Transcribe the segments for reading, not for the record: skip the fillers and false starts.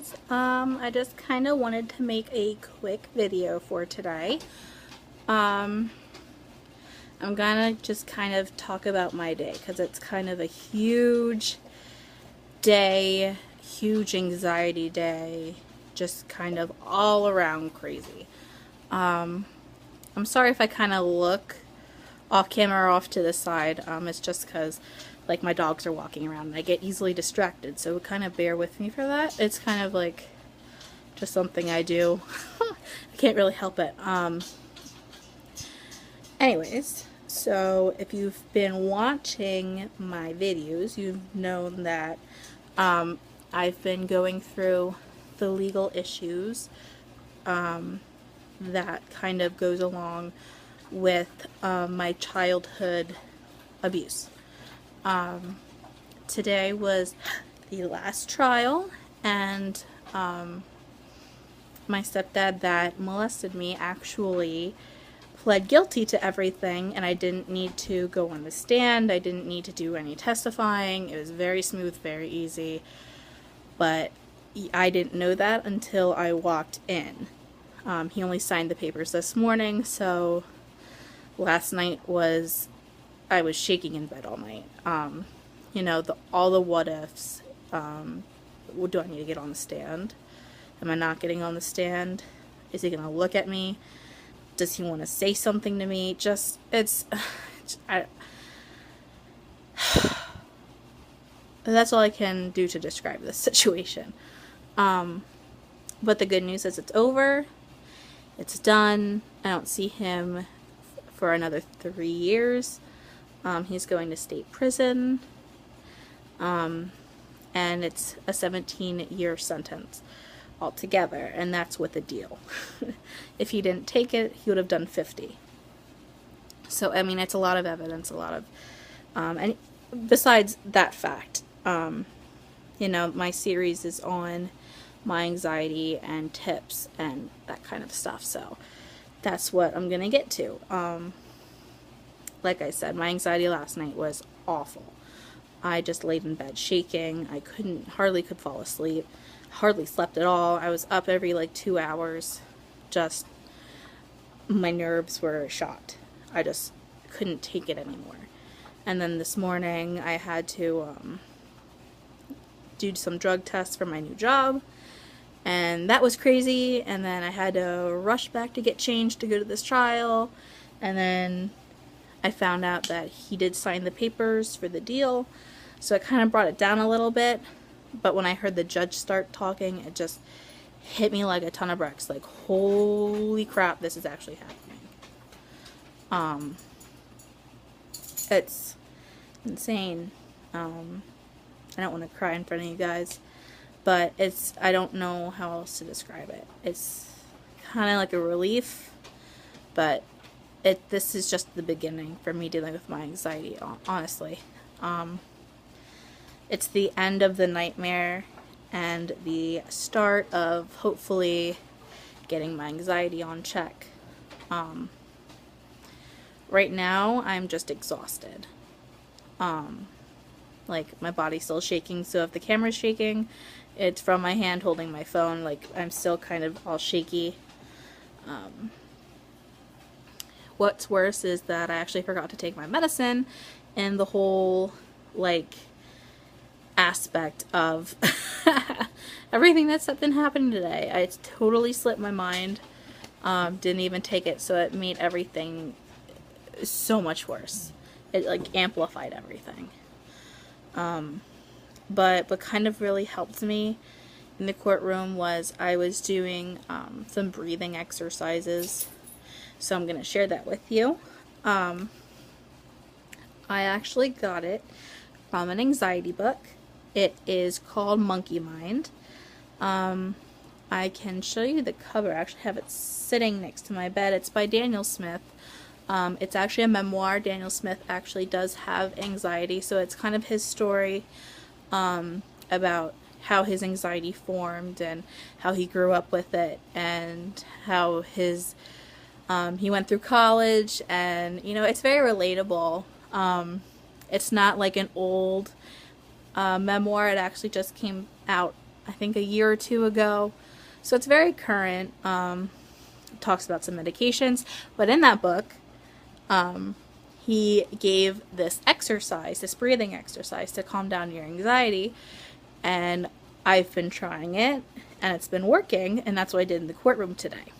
guys. I just kind of wanted to make a quick video for today. I'm gonna just kind of talk about my day because it's kind of a huge day, huge anxiety day, just kind of all around crazy. I'm sorry if I kind of look off camera or off to the side. It's just because like my dogs are walking around and I get easily distracted, so kind of bear with me for that. It's kind of like just something I do. I can't really help it. Anyways, so if you've been watching my videos, you've known that I've been going through the legal issues that kind of goes along with my childhood abuse. Today was the last trial, and my stepdad that molested me actually pled guilty to everything, and I didn't need to go on the stand. I didn't need to do any testifying. It was very smooth, very easy, but I didn't know that until I walked in. He only signed the papers this morning, so last night I was shaking in bed all night. You know, all the what ifs. Do I need to get on the stand? Am I not getting on the stand? Is he going to look at me? Does he want to say something to me? That's all I can do to describe this situation. But the good news is it's over. It's done. I don't see him for another 3 years. He's going to state prison. And it's a 17-year sentence altogether, and that's with a deal. If he didn't take it, he would have done 50. So, I mean, it's a lot of evidence, a lot of, and besides that fact, you know, my series is on my anxiety and tips and that kind of stuff, so that's what I'm gonna get to. Like I said, my anxiety last night was awful. I just laid in bed shaking. I hardly could fall asleep. Hardly slept at all. I was up every like 2 hours. Just, my nerves were shot. I just couldn't take it anymore. And then this morning I had to do some drug tests for my new job. And that was crazy. And then I had to rush back to get changed to go to this trial. And then I found out that he did sign the papers for the deal. So it kind of brought it down a little bit. But when I heard the judge start talking, it just hit me like a ton of bricks. Like, holy crap, this is actually happening. It's insane. I don't want to cry in front of you guys, but I don't know how else to describe it. It's kind of like a relief, but this is just the beginning for me dealing with my anxiety, honestly. It's the end of the nightmare and the start of hopefully getting my anxiety on check. Right now, I'm just exhausted. Like, my body's still shaking, so if the camera's shaking, it's from my hand holding my phone. Like, I'm still kind of all shaky. What's worse is that I actually forgot to take my medicine, and the whole, like, aspect of everything that's been happening today. I totally slipped my mind. Didn't even take it, so it made everything so much worse. It like amplified everything. But what kind of really helped me in the courtroom was I was doing some breathing exercises. So I'm going to share that with you. I actually got it from an anxiety book. It is called Monkey Mind. I can show you the cover. I actually have it sitting next to my bed. It's by Daniel Smith. It's actually a memoir. Daniel Smith actually does have anxiety, so it's kind of his story about how his anxiety formed and how he grew up with it, and how he went through college, and you know, it's very relatable. It's not like an old memoir. It actually just came out I think a year or two ago. So it's very current. It talks about some medications, but in that book, he gave this exercise, this breathing exercise to calm down your anxiety, and I've been trying it, and it's been working, and that's what I did in the courtroom today.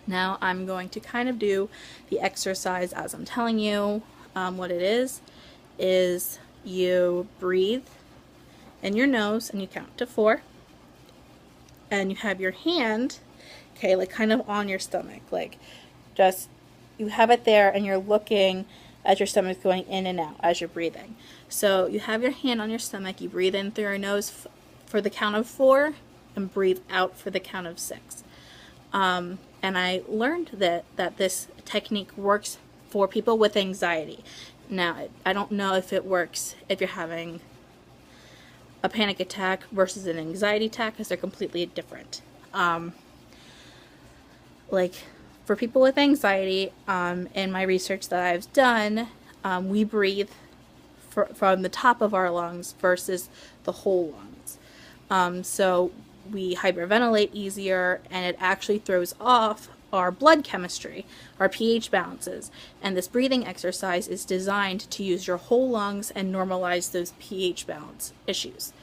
Now I'm going to kind of do the exercise as I'm telling you. What it is you breathe in your nose and you count to 4, and you have your hand, okay, like kind of on your stomach, like just you have it there, and you're looking at your stomach going in and out as you're breathing. So you have your hand on your stomach, you breathe in through your nose for the count of 4 and breathe out for the count of 6. And I learned that this technique works for people with anxiety. Now, I don't know if it works if you're having a panic attack versus an anxiety attack, because they're completely different. Like for people with anxiety, in my research that I've done, we breathe from the top of our lungs versus the whole lungs. So we hyperventilate easier, and it actually throws off our blood chemistry, our pH balances. And this breathing exercise is designed to use your whole lungs and normalize those pH balance issues.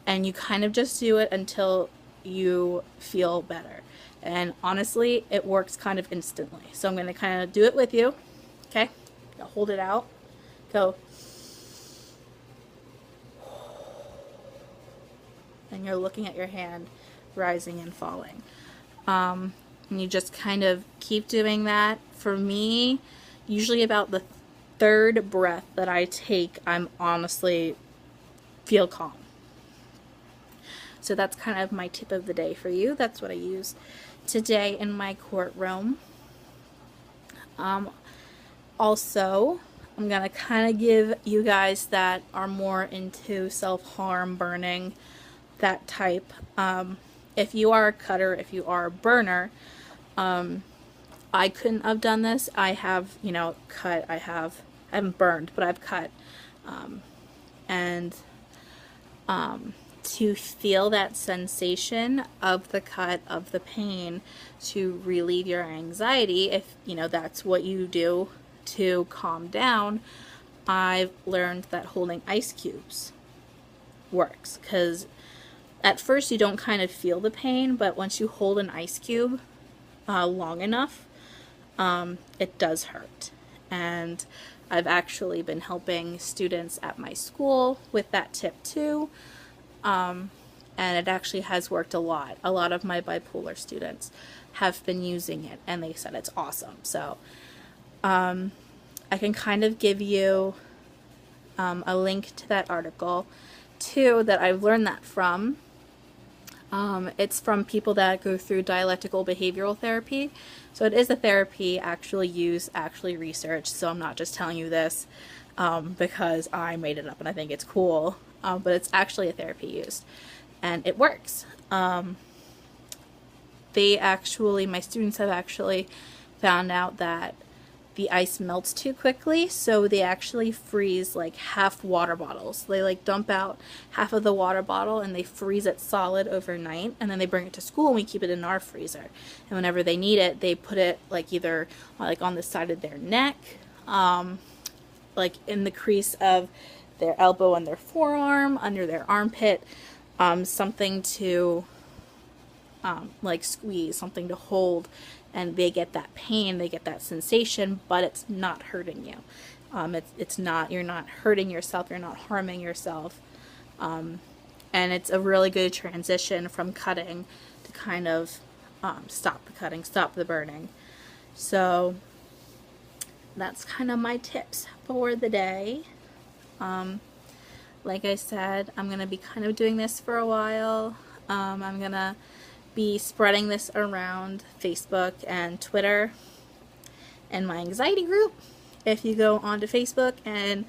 And you kind of just do it until you feel better. And honestly, it works kind of instantly. So I'm going to kind of do it with you. Okay? Hold it out. Go. And you're looking at your hand rising and falling. And you just kind of keep doing that. For me, usually about the 3rd breath that I take, I'm honestly feel calm. So that's kind of my tip of the day for you. That's what I use today in my courtroom. Also, I'm going to kind of give you guys that are more into self-harm, burning, that type. If you are a cutter, if you are a burner, I couldn't have done this. I have, cut. I haven't burned, but I've cut. To feel that sensation of the cut, of the pain, to relieve your anxiety, if that's what you do to calm down, I've learned that holding ice cubes works, because at first you don't kind of feel the pain, but once you hold an ice cube long enough, it does hurt. And I've actually been helping students at my school with that tip too. And it actually has worked a lot. A lot of my bipolar students have been using it, and they said it's awesome. So I can kind of give you a link to that article too that I've learned that from. It's from people that go through dialectical behavioral therapy. So it is a therapy actually used, actually researched. So I'm not just telling you this because I made it up and I think it's cool. But it's actually a therapy used, and it works. My students have actually found out that the ice melts too quickly, so they actually freeze like half water bottles. They like dump out half of the water bottle and they freeze it solid overnight, and then they bring it to school and we keep it in our freezer. And whenever they need it, they put it like either like on the side of their neck, like in the crease of their elbow and their forearm, under their armpit, something to like squeeze, something to hold, and they get that pain, they get that sensation, but it's not hurting you. You're not hurting yourself, you're not harming yourself. And it's a really good transition from cutting to kind of stop the cutting, stop the burning. So that's kind of my tips for the day. Like I said, I'm going to be kind of doing this for a while. I'm going to be spreading this around Facebook and Twitter and my anxiety group. If you go onto Facebook and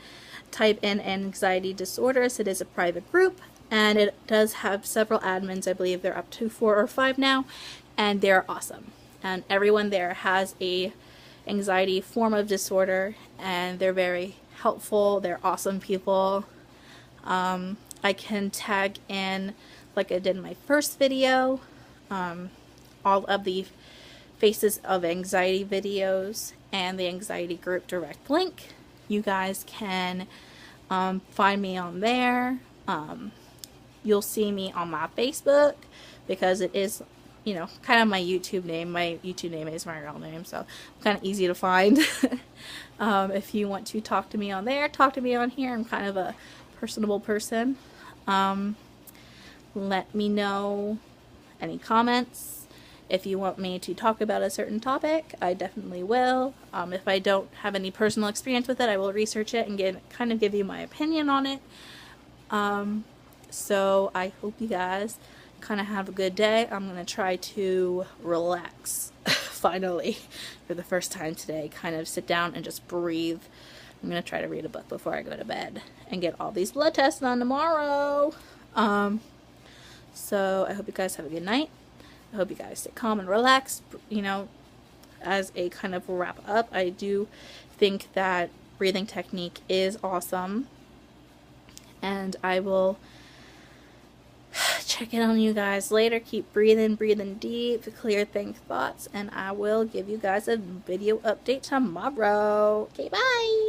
type in anxiety disorders, it is a private group, and it does have several admins. I believe they're up to 4 or 5 now, and they're awesome. And everyone there has a anxiety form of disorder, and they're very helpful. They're awesome people. I can tag in like I did in my first video. All of the Faces of Anxiety videos and the anxiety group direct link. You guys can find me on there. You'll see me on my Facebook because it is, you know, kind of my YouTube name. My YouTube name is my real name, so kind of easy to find. If you want to talk to me on there, talk to me on here. I'm kind of a personable person. Let me know any comments. If you want me to talk about a certain topic, I definitely will. If I don't have any personal experience with it, I will research it and kind of give you my opinion on it. So I hope you guys kind of have a good day. I'm going to try to relax, finally, for the first time today. Kind of sit down and just breathe. I'm going to try to read a book before I go to bed and get all these blood tests done tomorrow. So I hope you guys have a good night. I hope you guys stay calm and relaxed. You know, as a kind of wrap up, I do think that breathing technique is awesome. And I will check in on you guys later. Keep breathing deep, clear think thoughts, and I will give you guys a video update tomorrow. Okay, bye!